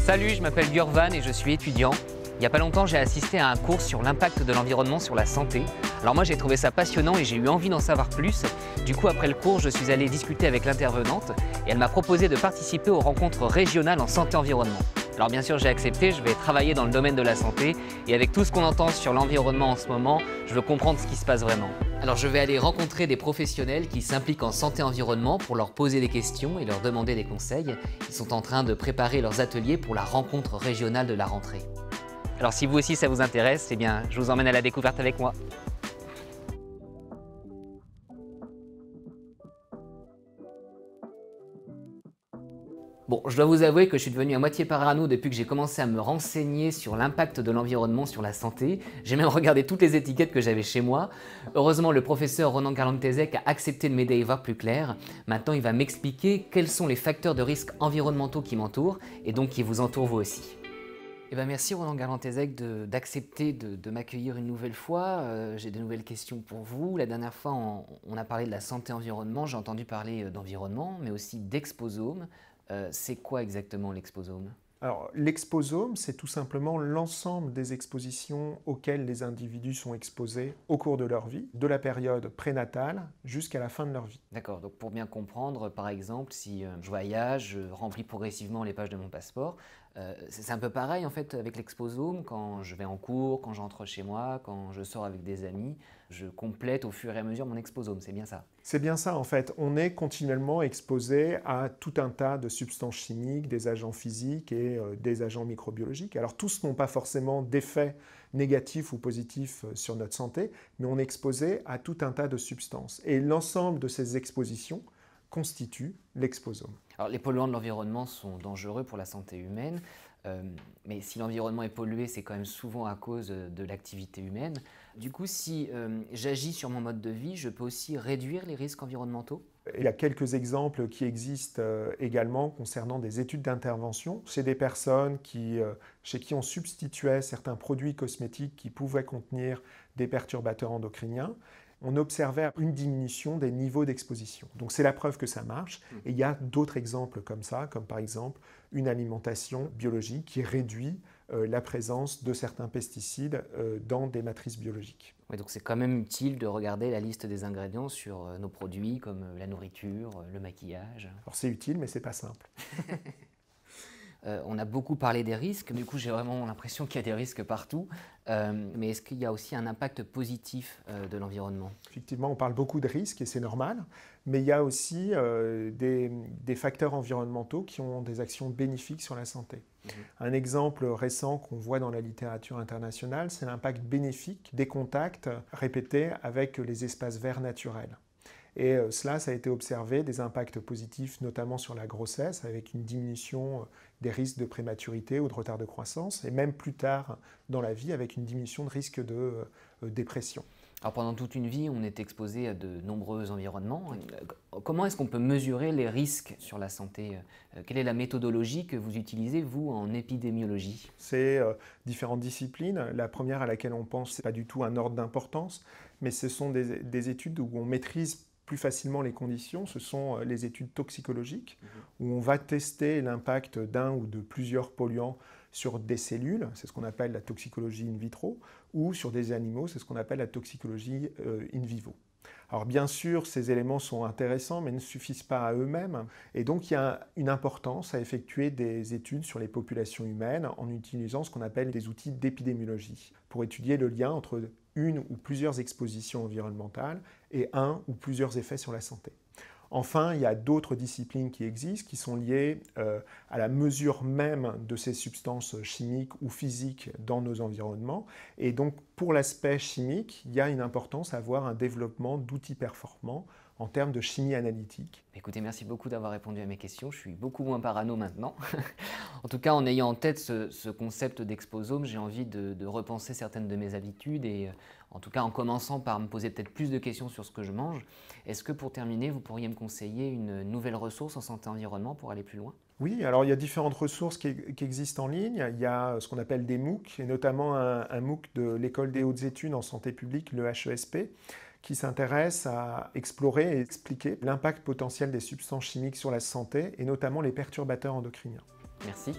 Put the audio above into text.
Salut, je m'appelle Gurvan et je suis étudiant. Il n'y a pas longtemps, j'ai assisté à un cours sur l'impact de l'environnement sur la santé. Alors moi, j'ai trouvé ça passionnant et j'ai eu envie d'en savoir plus. Du coup, après le cours, je suis allé discuter avec l'intervenante et elle m'a proposé de participer aux rencontres régionales en santé-environnement. Alors bien sûr, j'ai accepté, je vais travailler dans le domaine de la santé et avec tout ce qu'on entend sur l'environnement en ce moment, je veux comprendre ce qui se passe vraiment. Alors je vais aller rencontrer des professionnels qui s'impliquent en santé-environnement pour leur poser des questions et leur demander des conseils. Ils sont en train de préparer leurs ateliers pour la rencontre régionale de la rentrée. Alors si vous aussi ça vous intéresse, eh bien, je vous emmène à la découverte avec moi. Bon, je dois vous avouer que je suis devenu à moitié parano depuis que j'ai commencé à me renseigner sur l'impact de l'environnement sur la santé. J'ai même regardé toutes les étiquettes que j'avais chez moi. Heureusement, le professeur Ronan Garlantezec a accepté de m'aider à y voir plus clair. Maintenant, il va m'expliquer quels sont les facteurs de risque environnementaux qui m'entourent et donc qui vous entourent vous aussi. Eh ben merci Ronan Garlantezec d'accepter de m'accueillir une nouvelle fois. J'ai de nouvelles questions pour vous. La dernière fois, on a parlé de la santé-environnement. J'ai entendu parler d'environnement, mais aussi d'exposome. C'est quoi exactement l'exposome? Alors, l'exposome, c'est tout simplement l'ensemble des expositions auxquelles les individus sont exposés au cours de leur vie, de la période prénatale jusqu'à la fin de leur vie. D'accord, donc pour bien comprendre, par exemple, si je voyage, je remplis progressivement les pages de mon passeport, c'est un peu pareil en fait avec l'exposome, quand je vais en cours, quand j'entre chez moi, quand je sors avec des amis, je complète au fur et à mesure mon exposome, c'est bien ça? C'est bien ça en fait, on est continuellement exposé à tout un tas de substances chimiques, des agents physiques et des agents microbiologiques. Alors tous n'ont pas forcément d'effets négatifs ou positifs sur notre santé, mais on est exposé à tout un tas de substances. Et l'ensemble de ces expositions constitue l'exposome. Alors les polluants de l'environnement sont dangereux pour la santé humaine, mais si l'environnement est pollué, c'est quand même souvent à cause de l'activité humaine. Du coup, si j'agis sur mon mode de vie, je peux aussi réduire les risques environnementaux? Il y a quelques exemples qui existent également concernant des études d'intervention chez des personnes chez qui on substituait certains produits cosmétiques qui pouvaient contenir des perturbateurs endocriniens. On observait une diminution des niveaux d'exposition. Donc c'est la preuve que ça marche. Et il y a d'autres exemples comme ça, comme par exemple une alimentation biologique qui réduit la présence de certains pesticides dans des matrices biologiques. Oui, donc c'est quand même utile de regarder la liste des ingrédients sur nos produits comme la nourriture, le maquillage. Alors c'est utile, mais c'est pas simple. On a beaucoup parlé des risques, du coup j'ai vraiment l'impression qu'il y a des risques partout, mais est-ce qu'il y a aussi un impact positif de l'environnement? Effectivement, on parle beaucoup de risques et c'est normal, mais il y a aussi des facteurs environnementaux qui ont des actions bénéfiques sur la santé. Un exemple récent qu'on voit dans la littérature internationale, c'est l'impact bénéfique des contacts répétés avec les espaces verts naturels. Et cela, ça a été observé, des impacts positifs, notamment sur la grossesse, avec une diminution des risques de prématurité ou de retard de croissance, et même plus tard dans la vie, avec une diminution de risque de dépression. Alors pendant toute une vie, on est exposé à de nombreux environnements. Comment est-ce qu'on peut mesurer les risques sur la santé? Quelle est la méthodologie que vous utilisez, vous, en épidémiologie? C'est différentes disciplines. La première à laquelle on pense, ce n'est pas du tout un ordre d'importance, mais ce sont des études où on maîtrise plus facilement les conditions, ce sont les études toxicologiques, où on va tester l'impact d'un ou de plusieurs polluants sur des cellules, c'est ce qu'on appelle la toxicologie in vitro, ou sur des animaux, c'est ce qu'on appelle la toxicologie in vivo. Alors bien sûr, ces éléments sont intéressants, mais ne suffisent pas à eux-mêmes, et donc il y a une importance à effectuer des études sur les populations humaines en utilisant ce qu'on appelle des outils d'épidémiologie, pour étudier le lien entre une ou plusieurs expositions environnementales et un ou plusieurs effets sur la santé. Enfin, il y a d'autres disciplines qui existent, qui sont liées à la mesure même de ces substances chimiques ou physiques dans nos environnements. Et donc, pour l'aspect chimique, il y a une importance à avoir un développement d'outils performants en termes de chimie analytique. Écoutez, merci beaucoup d'avoir répondu à mes questions. Je suis beaucoup moins parano maintenant. En tout cas, en ayant en tête ce concept d'exposome, j'ai envie de repenser certaines de mes habitudes et en tout cas en commençant par me poser peut-être plus de questions sur ce que je mange. Est-ce que pour terminer, vous pourriez me conseiller une nouvelle ressource en santé-environnement pour aller plus loin? Oui, alors il y a différentes ressources qui existent en ligne. Il y a ce qu'on appelle des MOOC, et notamment un MOOC de l'École des hautes études en santé publique, le HESP, qui s'intéresse à explorer et expliquer l'impact potentiel des substances chimiques sur la santé, et notamment les perturbateurs endocriniens. Merci.